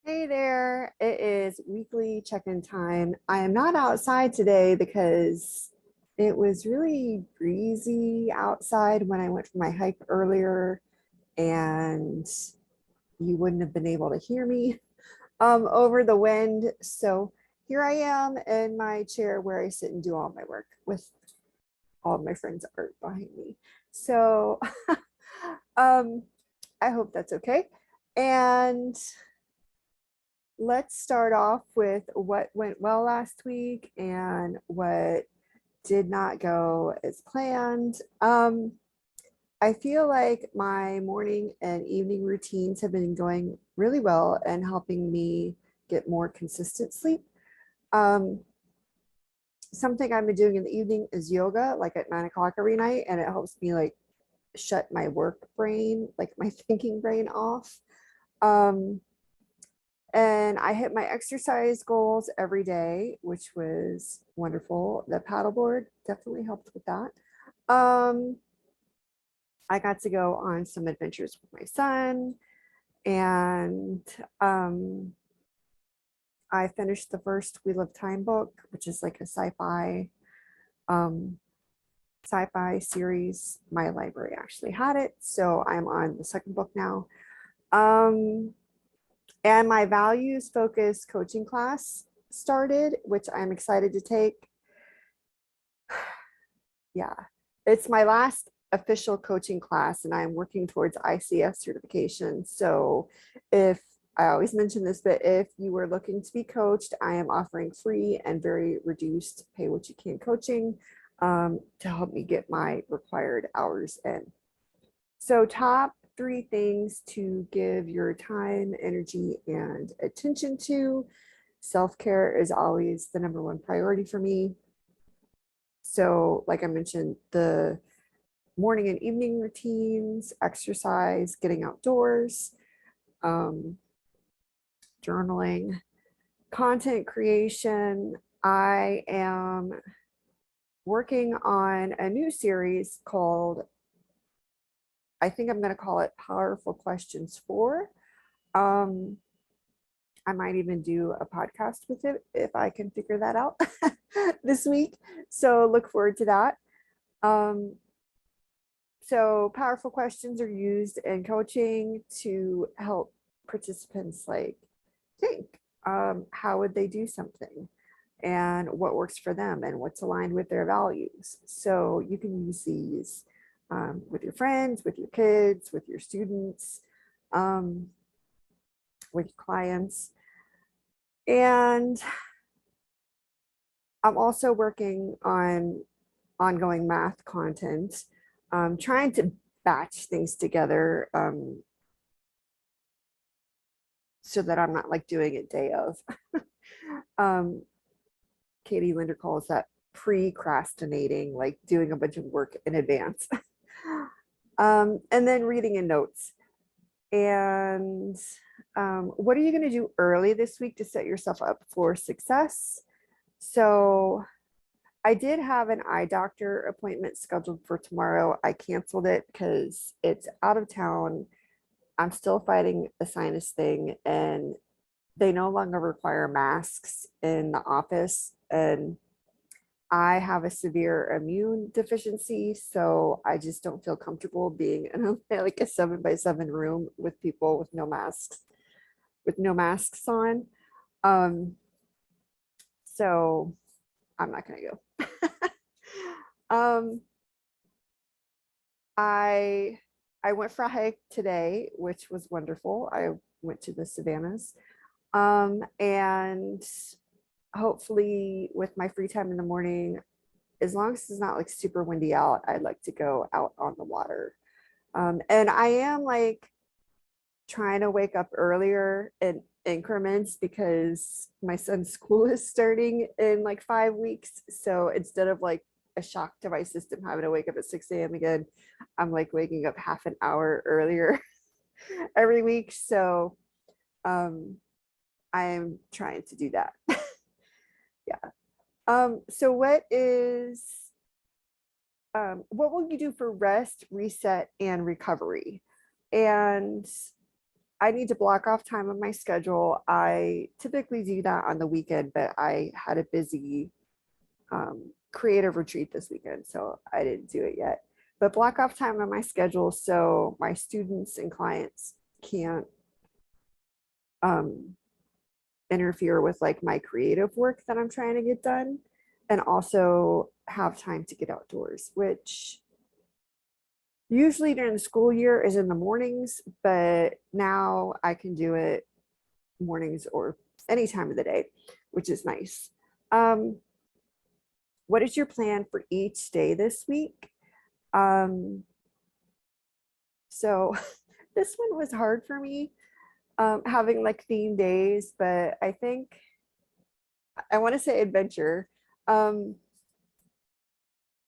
Hey there, it is weekly check-in time. I am not outside today because it was really breezy outside when I went for my hike earlier, and you wouldn't have been able to hear me over the wind. So here I am in my chair where I sit and do all my work with all of my friends' art behind me. So um, I hope that's okay. And let's start off with what went well last week and what did not go as planned. I feel like my morning and evening routines have been going really well and helping me get more consistent sleep. Um, Something I've been doing in the evening is yoga, like at 9 o'clock every night, and it helps me like shut my work brain, like my thinking brain off. Um, And I hit my exercise goals every day, which was wonderful. The paddleboard definitely helped with that. Um, I got to go on some adventures with my son, and um, I finished the first Wheel of Time book, which is like a um, sci-fi series. My library actually had it, so I'm on the second book now. Um, And my values focused coaching class started, which I'm excited to take. Yeah, it's my last official coaching class, and I'm working towards ICF certification. So, if I always mention this, but if you were looking to be coached, I am offering free and very reduced pay what you can coaching to help me get my required hours in. So, top three things to give your time, energy, and attention to. Self-care is always the number one priority for me. So, like I mentioned, the morning and evening routines, exercise, getting outdoors, um, journaling, content creation. I am working on a new series called, I think I'm going to call it Powerful Questions 4. I might even do a podcast with it if I can figure that out this week. So look forward to that. Um, so powerful questions are used in coaching to help participants like think, how would they do something and what works for them and what's aligned with their values. So you can use these with your friends, with your kids, with your students, with clients. And I'm also working on ongoing math content, trying to batch things together so that I'm not like doing it day of. um, Katie Linder calls that precrastinating, like doing a bunch of work in advance. And then reading in notes. And what are you going to do early this week to set yourself up for success? So I did have an eye doctor appointment scheduled for tomorrow. I canceled it because it's out of town. I'm still fighting a sinus thing, and they no longer require masks in the office. And I have a severe immune deficiency, so I just don't feel comfortable being in like a 7x7 room with people with no masks on. Um, so I'm not gonna go. um, I I went for a hike today, which was wonderful. I went to the savannas. And hopefully with my free time in the morning, as long as it's not like super windy out, I'd like to go out on the water. And I am like trying to wake up earlier in increments because my son's school is starting in like 5 weeks. So instead of like a shock to my system having to wake up at 6 a.m. again, I'm like waking up half an hour earlier every week. So um, I am trying to do that. Yeah. So what will you do for rest, reset, and recovery? And I need to block off time on my schedule. I typically do that on the weekend, but I had a busy creative retreat this weekend, so I didn't do it yet. But block off time on my schedule so my students and clients can't um, interfere with like my creative work that I'm trying to get done, and also have time to get outdoors, which usually during the school year is in the mornings, but now I can do it mornings or any time of the day, which is nice. Um, what is your plan for each day this week? Um, so this one was hard for me, having like theme days, but I think I want to say adventure. Um,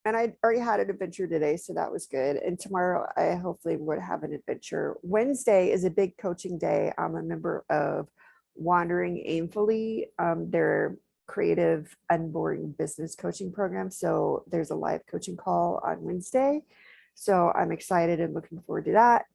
and I already had an adventure today, so that was good. And tomorrow I hopefully would have an adventure. Wednesday is a big coaching day. I'm a member of Wandering Aimfully, their creative, unboring business coaching program. So there's a live coaching call on Wednesday. So I'm excited and looking forward to that.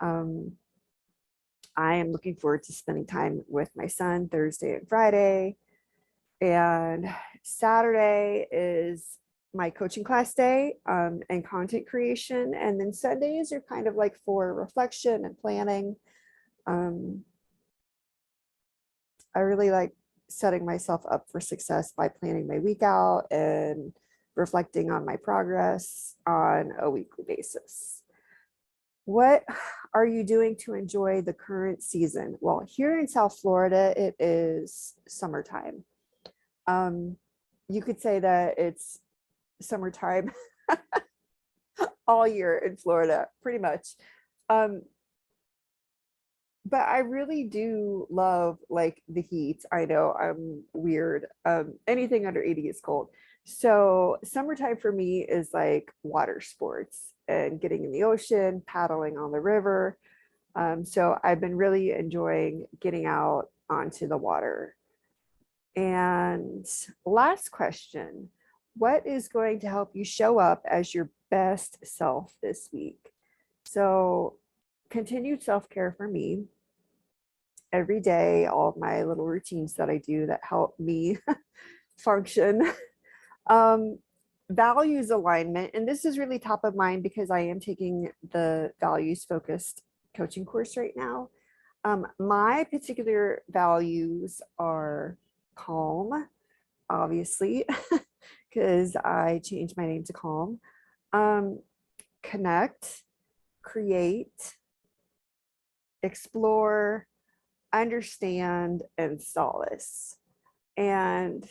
I am looking forward to spending time with my son Thursday and Friday. And Saturday is my coaching class day, and content creation. And then Sundays are kind of like for reflection and planning. Um, I really like setting myself up for success by planning my week out and reflecting on my progress on a weekly basis. What are you doing to enjoy the current season? Well, here in South Florida, it is summertime. Um, you could say that it's summertime all year in Florida, pretty much. Um, but I really do love like the heat. I know I'm weird. Anything under 80 is cold. So summertime for me is like water sports and getting in the ocean, paddling on the river. So I've been really enjoying getting out onto the water. And last question, what is going to help you show up as your best self this week? So continued self-care for me every day, all of my little routines that I do that help me function. Um, Values alignment, and this is really top of mind because I am taking the values focused coaching course right now. My particular values are calm, obviously, because I changed my name to Calm. Connect, create, explore, understand, and solace. And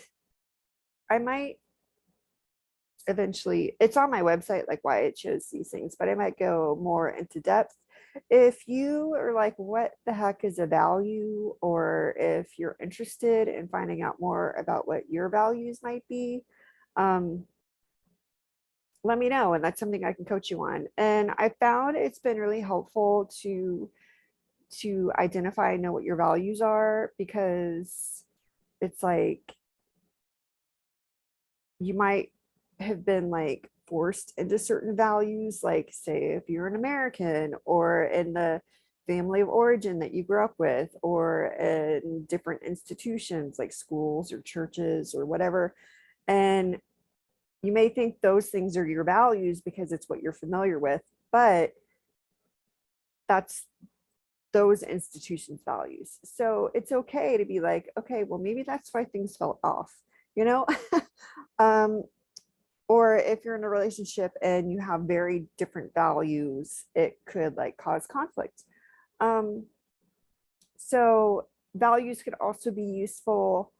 I might eventually, it's on my website, like why it shows these things, but I might go more into depth. If you are like, what the heck is a value? Or if you're interested in finding out more about what your values might be, um, let me know. And that's something I can coach you on. And I found it's been really helpful to identify and know what your values are, because it's like you might have been like forced into certain values, like say if you're an American or in the family of origin that you grew up with, or in different institutions like schools or churches or whatever. And you may think those things are your values because it's what you're familiar with, but that's those institutions' values. So it's okay to be like, okay, well, maybe that's why things felt off, you know? um, or if you're in a relationship and you have very different values, it could like cause conflict. Um, so values could also be useful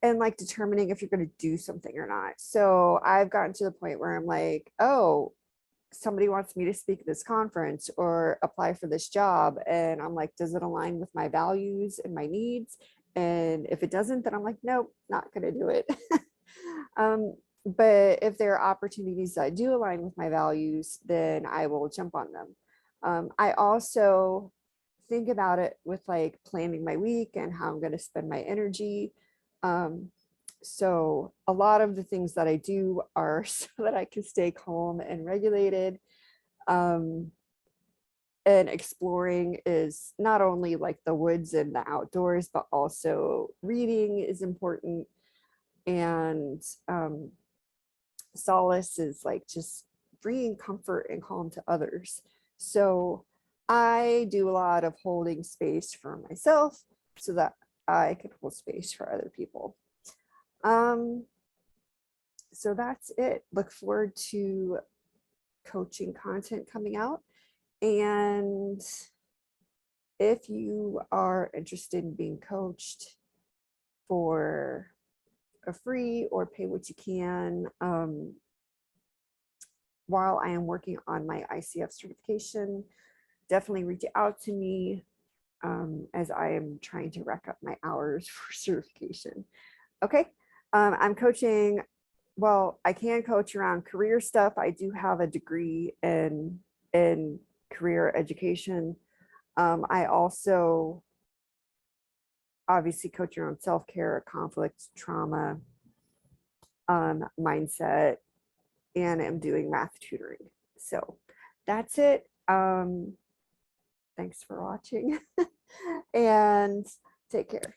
in like determining if you're going to do something or not. So I've gotten to the point where I'm like, oh, somebody wants me to speak at this conference or apply for this job. And I'm like, does it align with my values and my needs? And if it doesn't, then I'm like, nope, not going to do it. But if there are opportunities that do align with my values, then I will jump on them. I also think about it with like planning my week and how I'm going to spend my energy. So a lot of the things that I do are so that I can stay calm and regulated. and exploring is not only like the woods and the outdoors, but also reading is important. And solace is like just bringing comfort and calm to others. So I do a lot of holding space for myself so that I can hold space for other people. So that's it. Look forward to coaching content coming out. And if you are interested in being coached for a free or pay what you can, while I am working on my ICF certification, definitely reach out to me as I am trying to rack up my hours for certification. Okay, I'm coaching. Well, I can coach around career stuff. I do have a degree in career education. I also obviously coach around self-care, conflict, trauma, mindset, and am doing math tutoring. So that's it. Thanks for watching and take care.